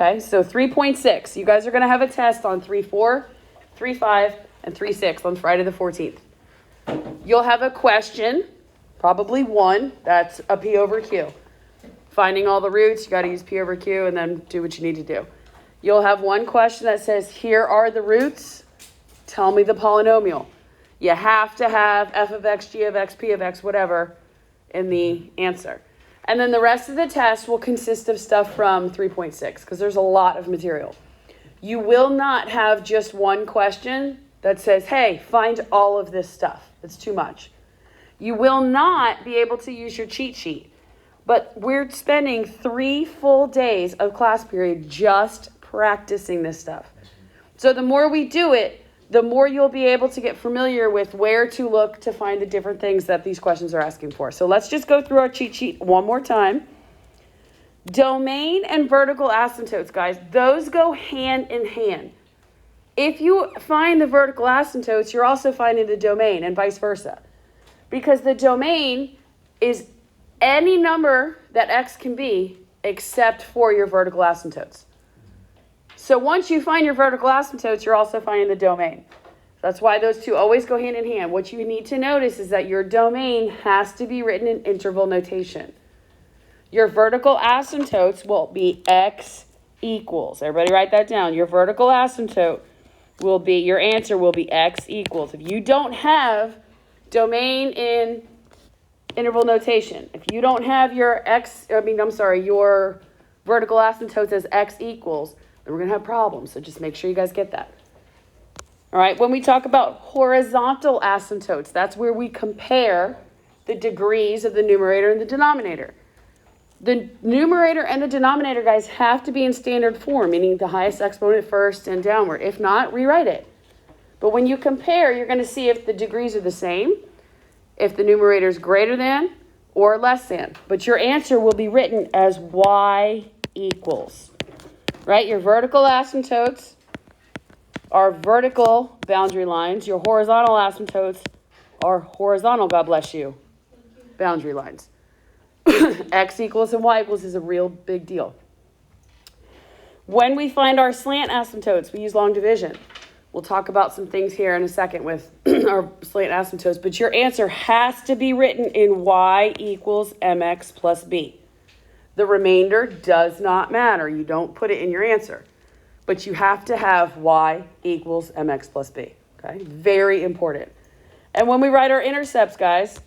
Okay, so 3.6. You guys are going to have a test on 3.4, 3.5, and 3.6 on Friday the 14th. You'll have a question, probably one, that's a P over Q. Finding all the roots, you got to use P over Q and then do what you need to do. You'll have one question that says, here are the roots. Tell me the polynomial. You have to have f of x, g of x, p of x, whatever, in the answer. And then the rest of the test will consist of stuff from 3.6 because there's a lot of material. You will not have just one question that says, hey, find all of this stuff. It's too much. You will not be able to use your cheat sheet. But we're spending 3 full days of class period just practicing this stuff. So the more we do it, the more you'll be able to get familiar with where to look to find the different things that these questions are asking for. So let's just go through our cheat sheet one more time. Domain and vertical asymptotes, guys, those go hand in hand. If you find the vertical asymptotes, you're also finding the domain and vice versa. Because the domain is any number that x can be except for your vertical asymptotes. So once you find your vertical asymptotes, you're also finding the domain. That's why those two always go hand in hand. What you need to notice is that your domain has to be written in interval notation. Your vertical asymptotes will be x equals. Everybody write that down. Your vertical asymptote will be, your answer will be x equals. If you don't have domain in interval notation, if you don't have your your vertical asymptotes as x equals, then we're going to have problems. So just make sure you guys get that. All right, when we talk about horizontal asymptotes, that's where we compare the degrees of the numerator and the denominator. The numerator and the denominator, guys, have to be in standard form, meaning the highest exponent first and downward. If not, rewrite it. But when you compare, you're going to see if the degrees are the same, if the numerator is greater than or less than. But your answer will be written as y equals. Right? Your vertical asymptotes are vertical boundary lines. Your horizontal asymptotes are horizontal, God bless you, boundary lines. X equals and Y equals is a real big deal. When we find our slant asymptotes, we use long division. We'll talk about some things here in a second with our slant asymptotes, but your answer has to be written in Y equals mx plus b. The remainder does not matter. You don't put it in your answer, but you have to have Y equals mx plus b, okay? Very important. And when we write our intercepts, guys,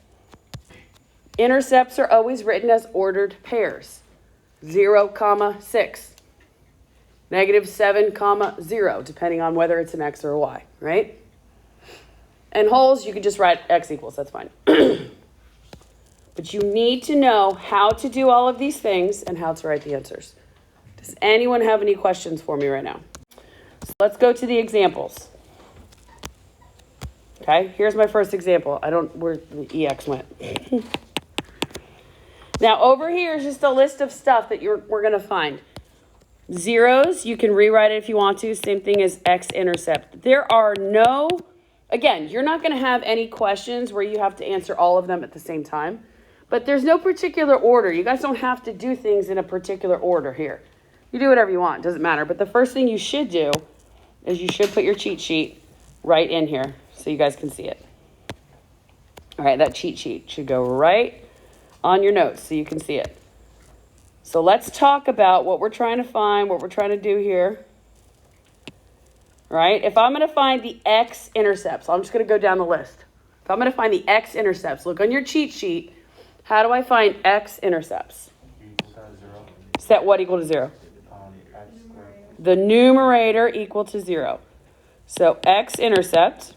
intercepts are always written as ordered pairs. 0, 6. -7, 0, depending on whether it's an X or a Y, right? And wholes, you can just write X equals, that's fine. But you need to know how to do all of these things and how to write the answers. Does anyone have any questions for me right now? So let's go to the examples. Okay, here's my first example. Where the EX went. Now over here is just a list of stuff that we're going to find. Zeros, you can rewrite it if you want to. Same thing as X-Intercept. There are no, again, you're not going to have any questions where you have to answer all of them at the same time. But there's no particular order. You guys don't have to do things in a particular order here. You do whatever you want. It doesn't matter. But the first thing you should do is you should put your cheat sheet right in here so you guys can see it. All right, that cheat sheet should go right on your notes so you can see it. So let's talk about what we're trying to find, what we're trying to do here. All right, if I'm going to find the X-Intercepts, I'm just going to go down the list. If I'm going to find the X-Intercepts, look on your cheat sheet. How do I find X-Intercepts? Set what equal to 0? The numerator equal to 0. So X-Intercept,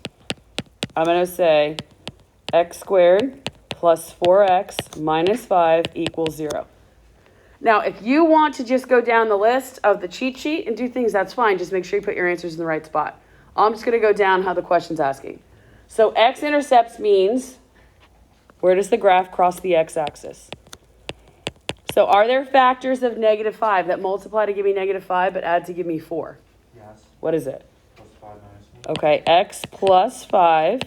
I'm going to say x squared plus 4x minus 5 equals 0. Now, if you want to just go down the list of the cheat sheet and do things, that's fine. Just make sure you put your answers in the right spot. I'm just going to go down how the question's asking. So X-Intercepts means, where does the graph cross the x-axis? So are there factors of -5 that multiply to give me -5 but add to give me 4? Yes. What is it? Plus 5 minus 1. Okay, x plus 5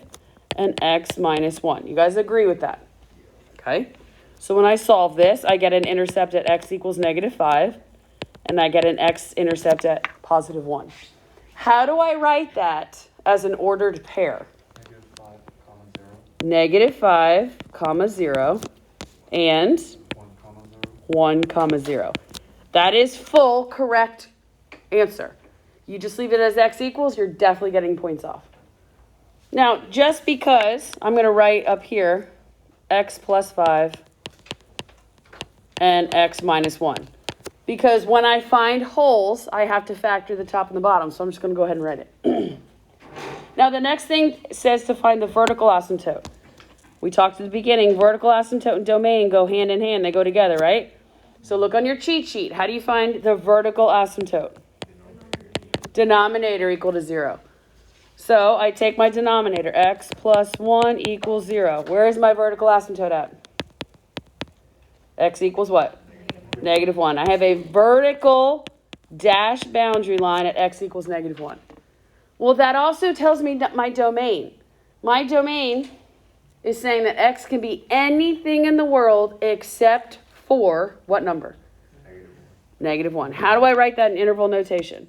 and x minus 1. You guys agree with that? Okay. So when I solve this, I get an intercept at x equals -5 and I get an X-intercept at positive 1. How do I write that as an ordered pair? Negative 5, comma 0. -5, 0, and 1, comma 0. 1, 0. That is full correct answer. You just leave it as x equals, you're definitely getting points off. Now, just because I'm going to write up here x plus 5 and x minus 1. Because when I find holes, I have to factor the top and the bottom. So I'm just going to go ahead and write it. Now, the next thing says to find the vertical asymptote. We talked at the beginning, vertical asymptote and domain go hand in hand. They go together, right? So look on your cheat sheet. How do you find the vertical asymptote? Denominator equal to 0. So I take my denominator, x plus 1 equals 0. Where is my vertical asymptote at? X equals what? Negative 1. I have a vertical dash boundary line at x equals negative 1. Well, that also tells me that my domain. My domain is saying that x can be anything in the world except for what number? Negative 1. How do I write that in interval notation?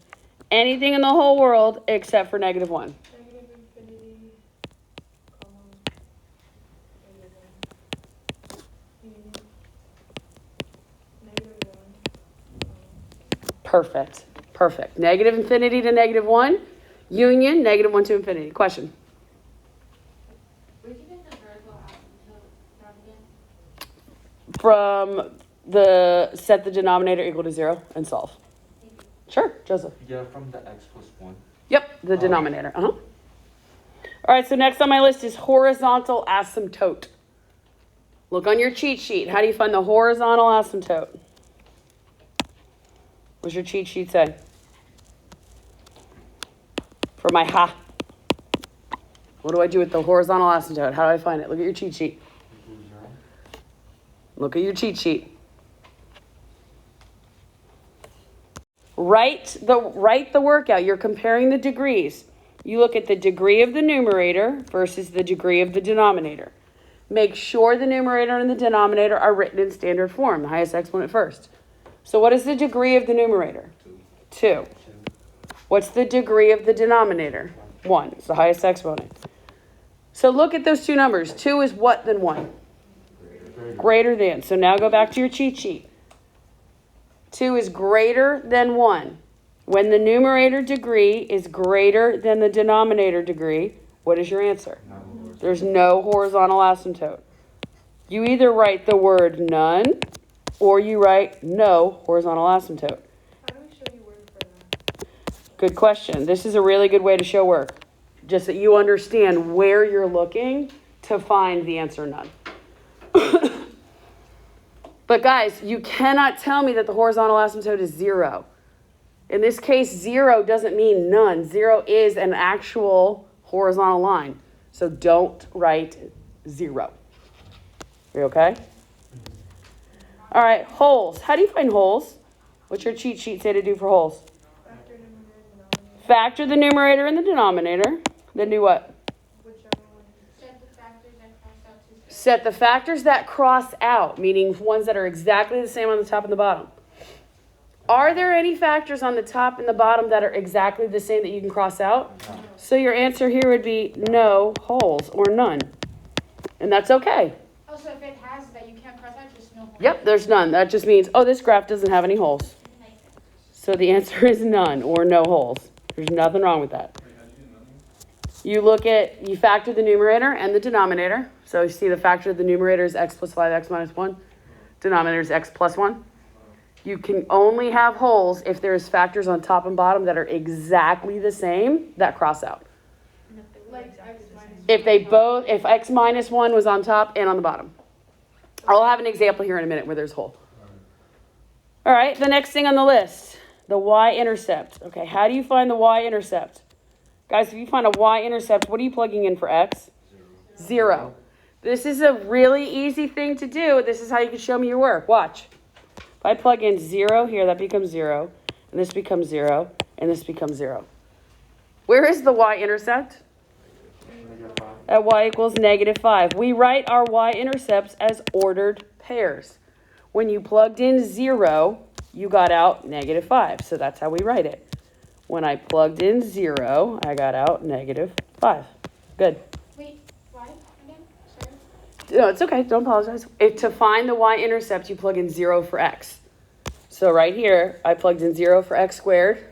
Anything in the whole world except for negative 1. Negative infinity, comma, negative 1. Negative 1. Perfect. Perfect. Negative infinity to negative 1. Union, negative 1 to infinity. Question? Where'd you get the vertical asymptote from again? From the set the denominator equal to 0 and solve. Sure, Joseph. Yeah, from the x plus 1. Yep, the denominator. All right, so next on my list is horizontal asymptote. Look on your cheat sheet. How do you find the horizontal asymptote? What's your cheat sheet say? For my ha. What do I do with the horizontal asymptote? How do I find it? Look at your cheat sheet. Look at your cheat sheet. Write the workout. You're comparing the degrees. You look at the degree of the numerator versus the degree of the denominator. Make sure the numerator and the denominator are written in standard form, the highest exponent first. So what is the degree of the numerator? 2. What's the degree of the denominator? 1. It's the highest exponent. So look at those two numbers. 2 is what than 1? Greater than. So now go back to your cheat sheet. 2 is greater than 1. When the numerator degree is greater than the denominator degree, what is your answer? There's no horizontal asymptote. You either write the word none or you write no horizontal asymptote. How do we show you word for that? Good question. This is a really good way to show work. Just that you understand where you're looking to find the answer none. But guys, you cannot tell me that the horizontal asymptote is 0. In this case, 0 doesn't mean none. 0 is an actual horizontal line. So don't write 0. You okay? All right, holes. How do you find holes? What's your cheat sheet say to do for holes? Factor the numerator and the denominator. Then do what? Set the factors that cross out, meaning ones that are exactly the same on the top and the bottom. Are there any factors on the top and the bottom that are exactly the same that you can cross out? No. So your answer here would be no holes or none. And that's okay. Oh, so if it has that you can't cross out, just no holes? Yep, there's none. That just means, oh, this graph doesn't have any holes. So the answer is none or no holes. There's nothing wrong with that. You factor the numerator and the denominator. So you see the factor of the numerator is x plus 5, x minus 1. Denominator is x plus 1. You can only have holes if there's factors on top and bottom that are exactly the same that cross out. Like x minus If x minus 1 was on top and on the bottom. I'll have an example here in a minute where there's a hole. All right, the next thing on the list, the Y-intercept. Okay, how do you find the Y-intercept? Guys, if you find a Y-intercept, what are you plugging in for x? 0. This is a really easy thing to do. This is how you can show me your work. Watch. If I plug in 0 here, that becomes 0, and this becomes 0, and this becomes 0. Where is the Y-intercept? At y equals negative 5. We write our Y-intercepts as ordered pairs. When you plugged in 0, you got out negative 5. So that's how we write it. When I plugged in 0, I got out negative 5. Good. Wait, why again? Sorry. No, it's okay. Don't apologize. To find the y-intercept, you plug in 0 for x. So right here, I plugged in 0 for x squared,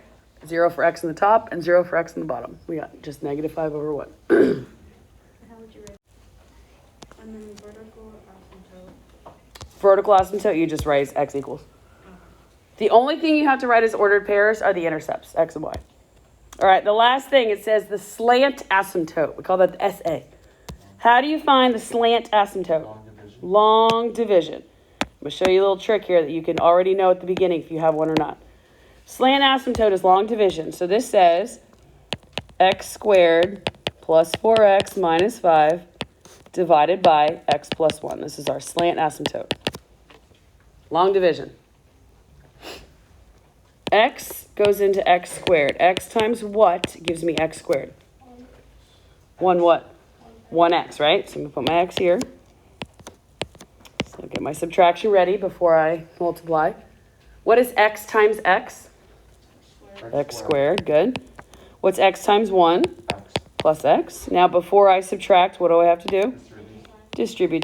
0 for x in the top, and 0 for x in the bottom. We got just negative 5 over 1. How would you write? And then vertical asymptote. Vertical asymptote, you just write as x equals. The only thing you have to write as ordered pairs are the intercepts, x and y. All right, the last thing, it says the slant asymptote. We call that the SA. How do you find the slant asymptote? Long division. I'm going to show you a little trick here that you can already know at the beginning if you have one or not. Slant asymptote is long division. So this says x squared plus 4x minus 5 divided by x plus 1. This is our slant asymptote. Long division. X goes into x squared. X times what gives me x squared? 1 what? 1x, right? So I'm going to put my x here. So I'll get my subtraction ready before I multiply. What is x times x? X squared, good. What's x times 1? X. Plus x. Now before I subtract, what do I have to do? Distribute.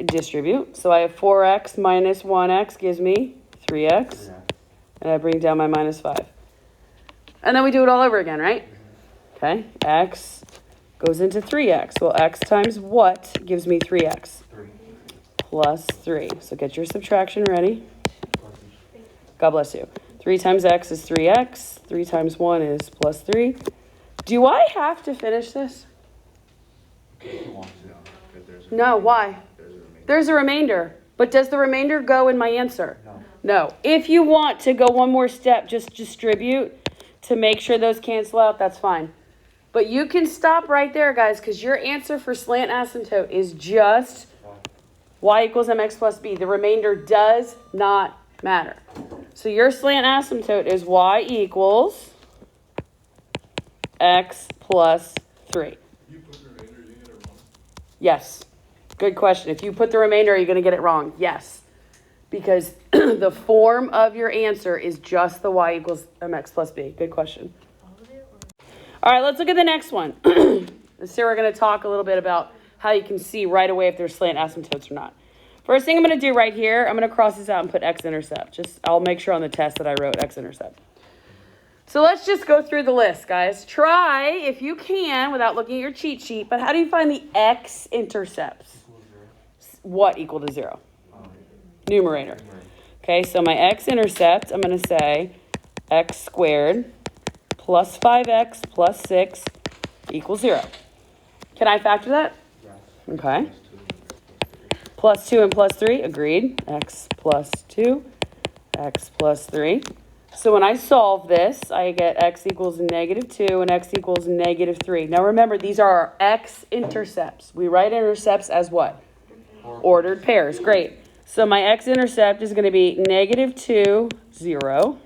Distribute. So I have 4x minus 1x gives me 3x. Yeah. And I bring down my minus 5. And then we do it all over again, right? Okay, x goes into 3x. Well, x times what gives me 3x? 3. Plus 3. So get your subtraction ready. God bless you. 3 times x is 3x. 3 times 1 is plus 3. Do I have to finish this? If you want to. No, why? There's a remainder. But does the remainder go in my answer? No. No. If you want to go one more step, just distribute to make sure those cancel out, that's fine. But you can stop right there, guys, because your answer for slant asymptote is just y equals mx plus b. The remainder does not matter. So your slant asymptote is y equals x plus 3. You put the remainder, you get it wrong. Yes. Good question. If you put the remainder, are you going to get it wrong? Yes. Because the form of your answer is just the y equals mx plus b. Good question. All right, let's look at the next one. So we're going to talk a little bit about how you can see right away if there's slant asymptotes or not. First thing I'm going to do right here, I'm going to cross this out and put X-Intercept. I'll make sure on the test that I wrote X-Intercept. So let's just go through the list, guys. Try, if you can, without looking at your cheat sheet, but how do you find the X-Intercepts? What equal to 0? Numerator. Okay, so my X-Intercept, I'm going to say x squared plus 5x plus 6 equals 0. Can I factor that? Yes. Okay. Plus 2 and plus 3, agreed. X plus 2, x plus 3. So when I solve this, I get x equals negative 2 and x equals negative 3. Now remember, these are our X-intercepts. We write intercepts as what? Ordered pairs. Great. So my X-intercept is going to be negative 2, 0,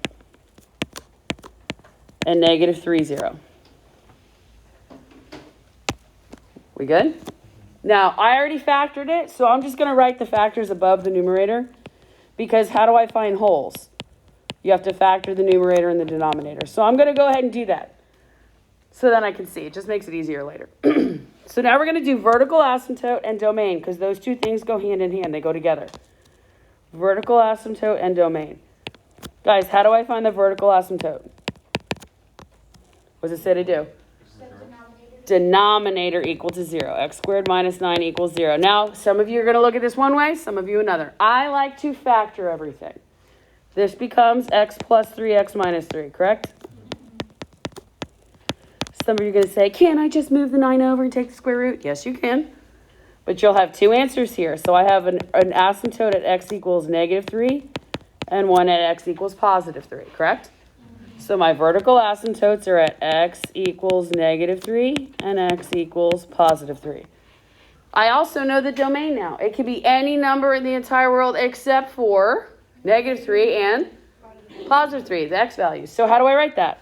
and negative 3, 0. We good? Now, I already factored it, so I'm just going to write the factors above the numerator, because how do I find wholes? You have to factor the numerator and the denominator. So I'm going to go ahead and do that, so then I can see. It just makes it easier later. So now we're going to do vertical asymptote and domain, because those two things go hand in hand. They go together. Vertical asymptote and domain. Guys, how do I find the vertical asymptote? What does it say to do? Denominator equal to 0. X squared minus 9 equals 0. Now, some of you are going to look at this one way, some of you another. I like to factor everything. This becomes x plus 3x minus 3, correct? Some of you are going to say, can't I just move the 9 over and take the square root? Yes, you can. But you'll have two answers here. So I have an asymptote at x equals negative 3 and one at x equals positive 3, correct? So my vertical asymptotes are at x equals negative 3 and x equals positive 3. I also know the domain now. It can be any number in the entire world except for negative 3 and positive 3, the x values. So how do I write that?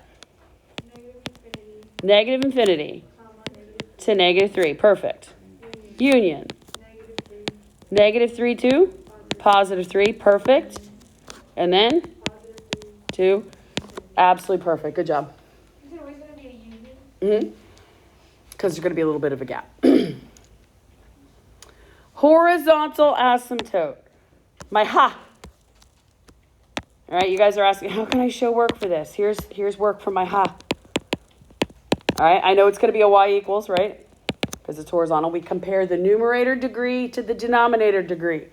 Negative infinity to negative 3. Perfect. Union. Negative 3 to positive 3. Perfect. And then 2. Absolutely perfect. Good job. Is it always going to be a union? Because there's going to be a little bit of a gap. Horizontal asymptote. My ha. All right, you guys are asking, how can I show work for this? Here's work for my ha. All right, I know it's going to be a y equals, right? Because it's horizontal. We compare the numerator degree to the denominator degree.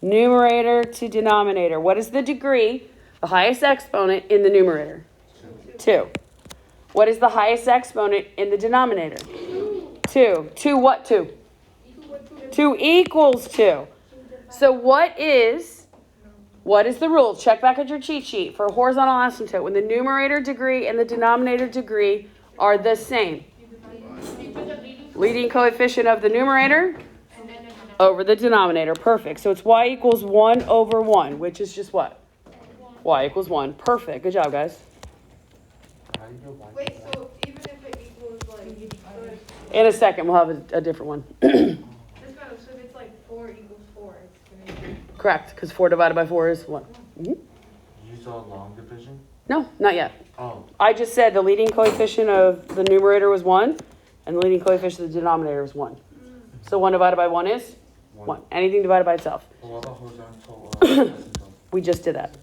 Numerator to denominator. What is the degree, the highest exponent in the numerator? 2. What is the highest exponent in the denominator? 2. 2 what 2? 2 equals 2. So what is the rule? Check back at your cheat sheet for a horizontal asymptote. When the numerator degree and the denominator degree are the same. Leading coefficient of the numerator over the denominator. Perfect. So it's y equals 1 over 1, which is just what? Y equals 1. Perfect. Good job, guys. Wait, so even if it equals like, In a second, we'll have a different one. so if it's like 4 equals 4, it's gonna be. Correct, because 4 divided by 4 is 1. You saw long division? No, not yet. Oh. I just said the leading coefficient of the numerator was 1, and the leading coefficient of the denominator was 1. So 1 divided by 1 is 1. Anything divided by itself. What about horizontal asymptote? We just did that.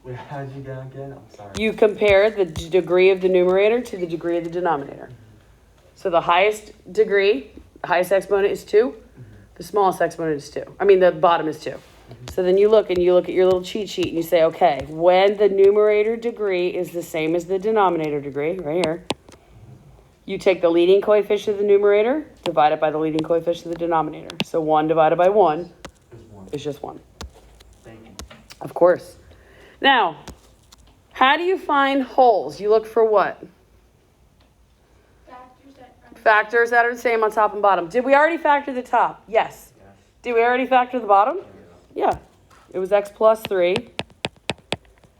Wait, how did you get again? I'm sorry. You compare the degree of the numerator to the degree of the denominator. So the highest degree, the highest exponent is 2. The smallest exponent is 2. I mean, the bottom is 2. So then you look at your little cheat sheet and you say, okay, when the numerator degree is the same as the denominator degree, right here, you take the leading coefficient of the numerator, divide it by the leading coefficient of the denominator. So 1 divided by 1 is just 1. Thank you. Of course. Now, how do you find holes? You look for what? Factors that are the same on top and bottom. Did we already factor the top? Yes. Did we already factor the bottom? Yeah. It was x plus 3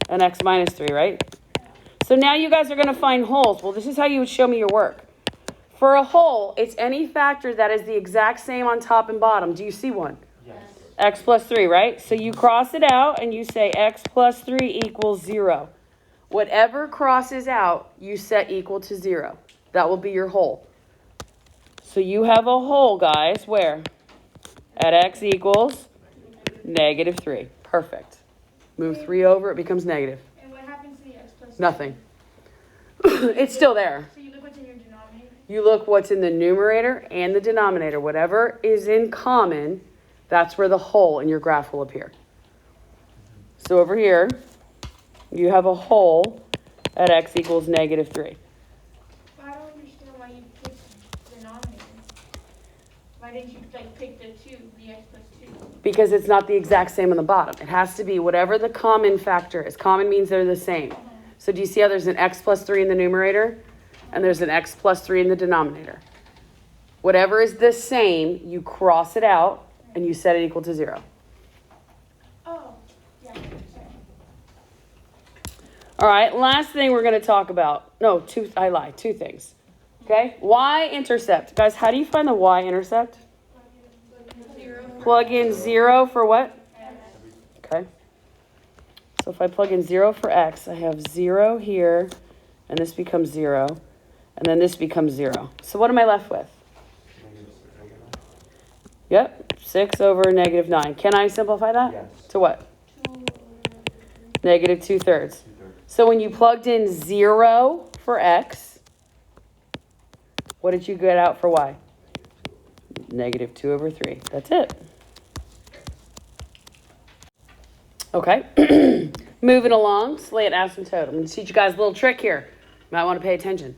and x minus 3, right? So now you guys are going to find holes. Well, this is how you would show me your work. For a hole, it's any factor that is the exact same on top and bottom. Do you see one? Yes. X plus 3, right? So you cross it out and you say x plus 3 equals 0. Whatever crosses out, you set equal to 0. That will be your hole. So you have a hole, guys, where? At x equals negative 3. Perfect. Move 3 over, it becomes negative. And what happens to the x plus? Nothing. It's still there. So you look what's in your denominator? You look what's in the numerator and the denominator. Whatever is in common, that's where the hole in your graph will appear. So over here, you have a hole at x equals negative 3. Well, I don't understand why you picked denominator. Why didn't you pick the 2, the x plus 2? Because it's not the exact same on the bottom. It has to be whatever the common factor is. Common means they're the same. So do you see how there's an x plus 3 in the numerator and there's an x plus 3 in the denominator? Whatever is the same, you cross it out and you set it equal to 0. Oh, yeah. Sorry. All right, last thing we're going to talk about. No, two things. Okay, Y-intercept. Guys, how do you find the Y-intercept? 0. Plug in 0 for what? Okay. So if I plug in 0 for x, I have 0 here, and this becomes 0, and then this becomes 0. So what am I left with? Yep, 6 over negative 9. Can I simplify that? Yes. To what? Negative 2/3. So when you plugged in 0 for x, what did you get out for y? Negative 2 over 3. That's it. Okay. Moving along, slant asymptote. I'm going to teach you guys a little trick here. You might want to pay attention.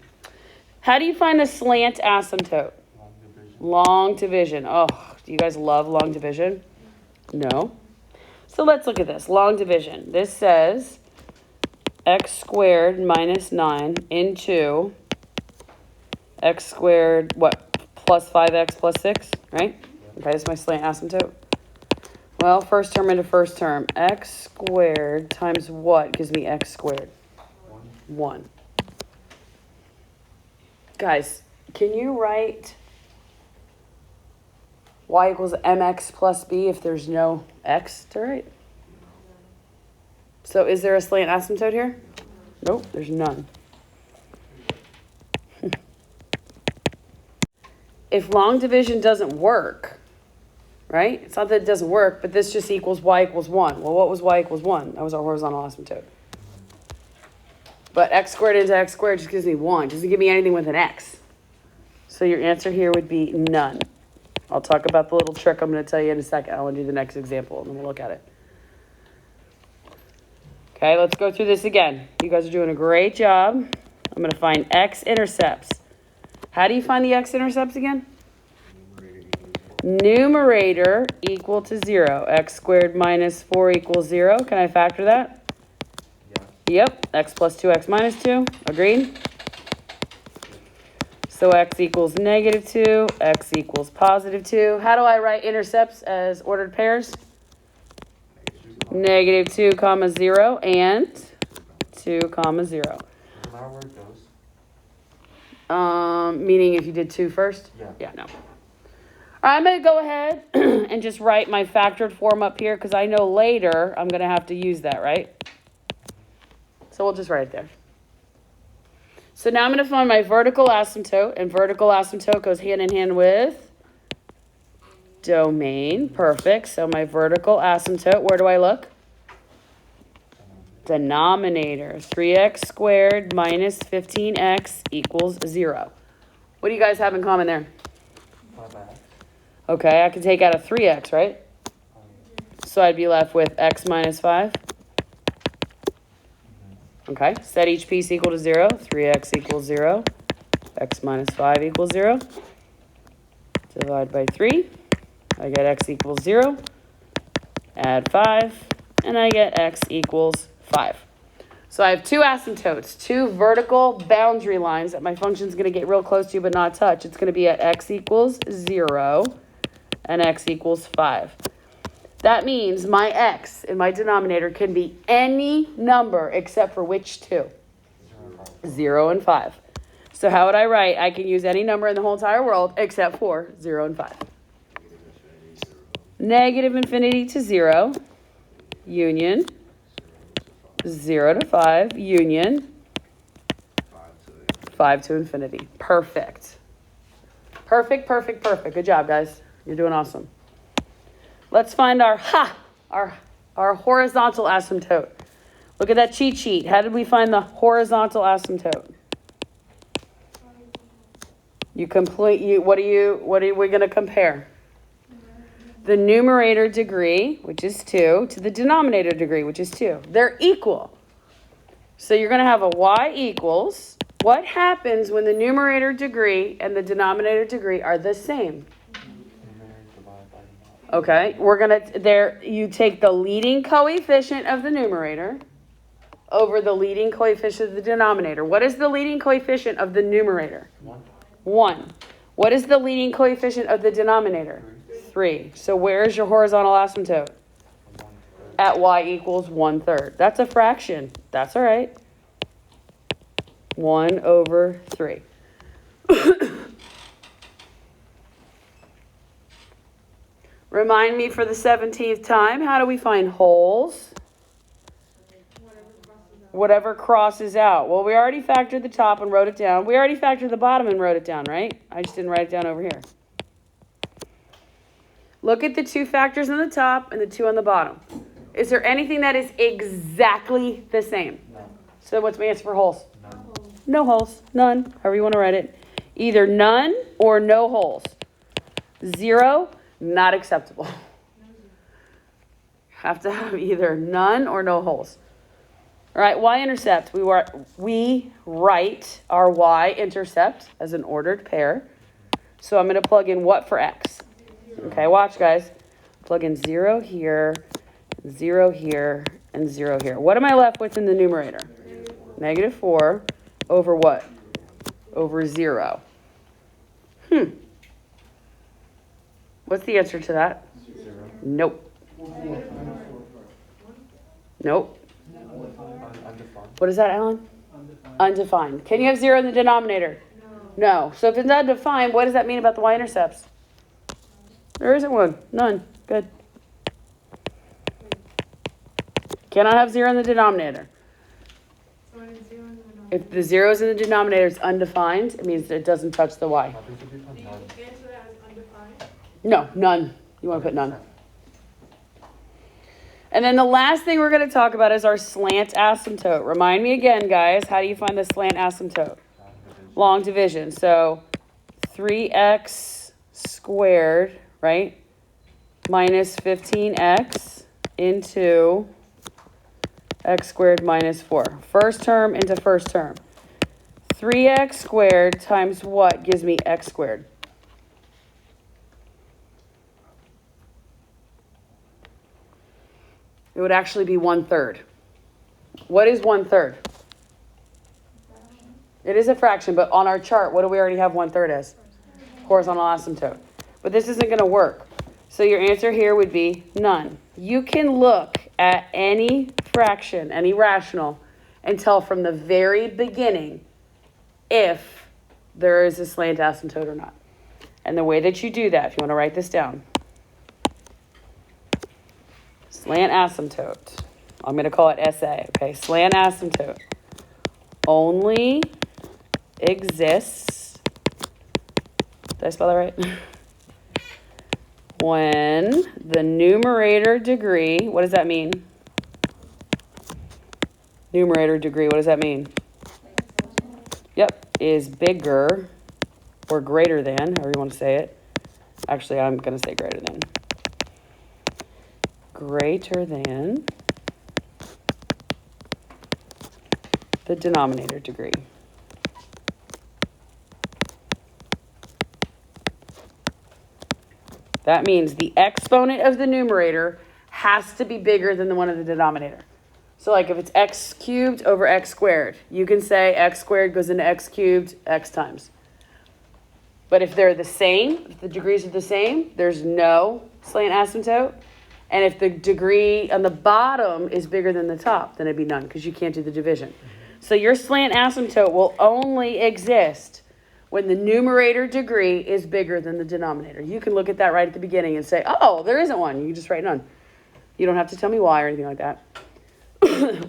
How do you find the slant asymptote? Long division. Oh, do you guys love long division? No. So let's look at this. Long division. This says x squared minus 9 into x squared, what, plus 5x plus 6, right? Okay, this is my slant asymptote. Well, first term into first term. X squared times what gives me x squared? 1. Guys, can you write y equals mx plus b if there's no x to write? So is there a slant asymptote here? Nope, there's none. If long division doesn't work, right? It's not that it doesn't work, but this just equals y equals 1. Well, what was y equals 1? That was our horizontal asymptote. But x squared into x squared just gives me 1. It doesn't give me anything with an x. So your answer here would be none. I'll talk about the little trick I'm going to tell you in a second. I want to do the next example, and then we'll look at it. Okay, let's go through this again. You guys are doing a great job. I'm going to find X-Intercepts. How do you find the X-Intercepts again? Numerator equal to 0. X squared minus 4 equals 0. Can I factor that? Yeah. Yep. X plus 2x minus 2. Agreed? So x equals negative 2. X equals positive 2. How do I write intercepts as ordered pairs? Negative 2 comma 0 and 2 comma 0. Doesn't matter where it goes. Meaning if you did 2 first? Yeah. Yeah, no. All right, I'm going to go ahead and just write my factored form up here because I know later I'm going to have to use that, right? So we'll just write it there. So now I'm going to find my vertical asymptote, and vertical asymptote goes hand in hand with domain. Perfect. So my vertical asymptote, where do I look? Denominator. 3x squared minus 15x equals 0. What do you guys have in common there? 5x. Okay, I can take out a 3x, right? So I'd be left with x minus 5. Okay, set each piece equal to 0. 3x equals 0. X minus 5 equals 0. Divide by 3. I get x equals 0. Add 5. And I get x equals 5. So I have two asymptotes, two vertical boundary lines that my function's going to get real close to but not touch. It's going to be at x equals 0 and x equals 5. That means my x in my denominator can be any number except for which two? 0 and 5. So how would I write? I can use any number in the whole entire world except for 0 and 5. Negative infinity to 0, union, 0 to 5, union, 5 to infinity. Perfect. Perfect, perfect, perfect. Good job, guys. You're doing awesome. Let's find our horizontal asymptote. Look at that cheat sheet. How did we find the horizontal asymptote? What are we going to compare? The numerator degree, which is 2, to the denominator degree, which is 2. They're equal. So you're going to have a y equals. What happens when the numerator degree and the denominator degree are the same? Okay, you take the leading coefficient of the numerator over the leading coefficient of the denominator. What is the leading coefficient of the numerator? 1. What is the leading coefficient of the denominator? 3. So where's your horizontal asymptote? At y equals 1/3. That's a fraction. That's all right. 1 over 3. Remind me for the 17th time, how do we find holes? Whatever crosses out. Well, we already factored the top and wrote it down. We already factored the bottom and wrote it down, right? I just didn't write it down over here. Look at the 2 factors on the top and the 2 on the bottom. Is there anything that is exactly the same? No. So what's my answer for holes? None. No holes. None. However you want to write it. Either none or no holes. 0, not acceptable. Have to have either none or no holes. All right, Y-intercept. We write our Y-intercept as an ordered pair. So I'm going to plug in what for x? Okay, watch, guys. Plug in 0 here, 0 here, and 0 here. What am I left with in the numerator? Negative 4 over what? Over 0. What's the answer to that? 0. Nope. Nope. Undefined. What is that, Alan? Undefined. Can you have 0 in the denominator? No. So if it's undefined, what does that mean about the Y-intercepts? There isn't one. None. Good. Cannot have 0 in the denominator. So when it's 0 in the denominator. If the 0 is in the denominator, it's undefined. It means it doesn't touch the y. This would become Do you none. answer that as undefined? No, none. You want to put none. And then the last thing we're going to talk about is our slant asymptote. Remind me again, guys, how do you find the slant asymptote? Long division. So 3x squared, right, minus 15x into x squared minus 4. First term into first term. 3x squared times what gives me x squared? It would actually be 1/3. What is 1/3? It is a fraction, but on our chart, what do we already have 1/3 as? Horizontal asymptote. But this isn't going to work. So your answer here would be none. You can look at any fraction, any rational, and tell from the very beginning if there is a slant asymptote or not. And the way that you do that, if you want to write this down, slant asymptote, I'm going to call it SA, okay? Slant asymptote only exists, did I spell that right? When the numerator degree, what does that mean? Numerator degree, what does that mean? Yep, is bigger or greater than, however you want to say it. Actually, I'm going to say greater than. Greater than the denominator degree. That means the exponent of the numerator has to be bigger than the one of the denominator. So like if it's x cubed over x squared, you can say x squared goes into x cubed x times. But if they're the same, if the degrees are the same, there's no slant asymptote. And if the degree on the bottom is bigger than the top, then it'd be none because you can't do the division. So your slant asymptote will only exist when the numerator degree is bigger than the denominator. You can look at that right at the beginning and say, oh, there isn't one. You can just write none. You don't have to tell me why or anything like that.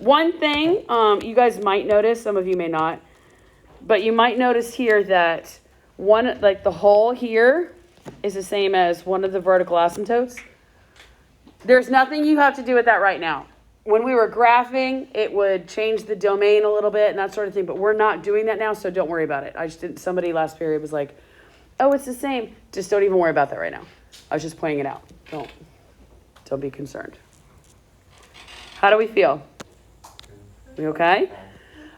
One thing you guys might notice, some of you may not, but you might notice here that one, like the hole here is the same as one of the vertical asymptotes. There's nothing you have to do with that right now. When we were graphing, it would change the domain a little bit and that sort of thing, but we're not doing that now, so don't worry about it. I just didn't, somebody last period was like, oh, it's the same. Just don't even worry about that right now. I was just pointing it out. Don't be concerned. How do we feel? We okay?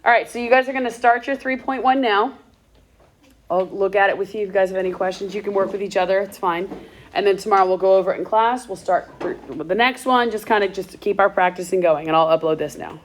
All right, so you guys are going to start your 3.1 now. I'll look at it with you. If you guys have any questions, you can work with each other. It's fine. And then tomorrow we'll go over it in class. We'll start with the next one, just to keep our practicing going. And I'll upload this now.